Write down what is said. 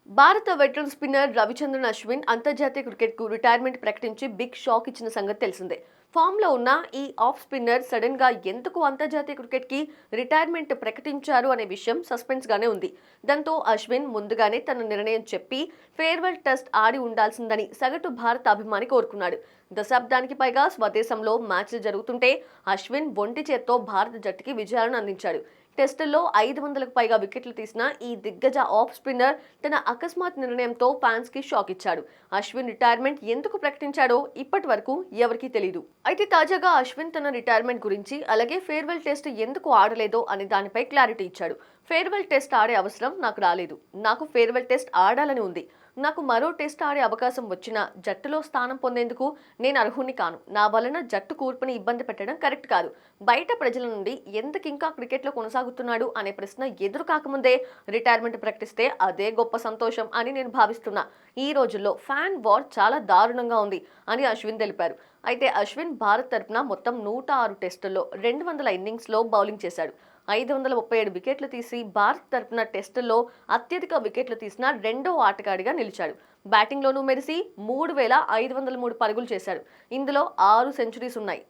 భారత veteran spinner Ravichandran Ashwin అంతర్జాతీయ క్రికెట్కు రిటైర్మెంట్ ప్రకటించి బిగ్ షాక్ ఇచ్చిన సంగతి తెలిసిందే. ఫామ్లో ఉన్న ఈ ఆఫ్ స్పిన్నర్ సడన్ గా ఎందుకు అంతర్జాతీయ క్రికెట్కి రిటైర్మెంట్ ప్రకటించారు అనే విషయం సస్పెన్స్ గానే ఉంది. దాంతో అశ్విన్ ముందుగానే తన నిర్ణయం చెప్పి ఫేర్వెల్ టెస్ట్ ఆడి ఉండాల్సిందని సగటు భారత అభిమాని కోరుకున్నాడు. దశాబ్దానికి పైగా స్వదేశంలో మ్యాచ్లు జరుగుతుంటే అశ్విన్ ఒంటి చేత్తో భారత జట్టుకి విజయాలను అందించాడు. టెస్టుల్లో 500కు పైగా వికెట్లు తీసిన ఈ దిగ్గజ ఆఫ్ స్పిన్నర్ తన అకస్మాత్ నిర్ణయంతో ఫ్యాన్స్ కి షాక్ ఇచ్చాడు. అశ్విన్ రిటైర్మెంట్ ఎందుకు ప్రకటించాడో ఇప్పటి వరకు ఎవరికీ తెలియదు. అయితే తాజాగా అశ్విన్ తన రిటైర్మెంట్ గురించి అలాగే ఫేర్వెల్ టెస్ట్ ఎందుకు ఆడలేదో అనే దానిపై క్లారిటీ ఇచ్చాడు. ఫేర్వెల్ టెస్ట్ ఆడే అవసరం నాకు రాలేదు. నాకు ఫేర్వెల్ టెస్ట్ ఆడాలని ఉంది. నాకు మరో టెస్ట్ ఆడే అవకాశం వచ్చినా జట్టులో స్థానం పొందేందుకు నేను అర్హుణ్ణి కాను. నా వలన జట్టు కూర్పుని ఇబ్బంది పెట్టడం కరెక్ట్ కాదు. బయట ప్రజల నుండి ఎందుకింకా క్రికెట్లో కొనసాగుతున్నాడు అనే ప్రశ్న ఎదురు కాకముందే రిటైర్మెంట్ ప్రకటిస్తే అదే గొప్ప సంతోషం అని నేను భావిస్తున్నా. ఈ రోజుల్లో ఫ్యాన్ వార్ చాలా దారుణంగా ఉంది అని అశ్విన్ తెలిపారు. అయితే అశ్విన్ భారత్ తరపున మొత్తం 106 టెస్టుల్లో 200 ఇన్నింగ్స్లో బౌలింగ్ చేశాడు. 537 వికెట్లు తీసి భారత్ తరపున టెస్టుల్లో అత్యధిక వికెట్లు తీసిన రెండో ఆటగాడిగా నిలిచాడు. బ్యాటింగ్లోనూ మెరిసి 3,503 పరుగులు చేశాడు. ఇందులో 6 సెంచరీస్ ఉన్నాయి.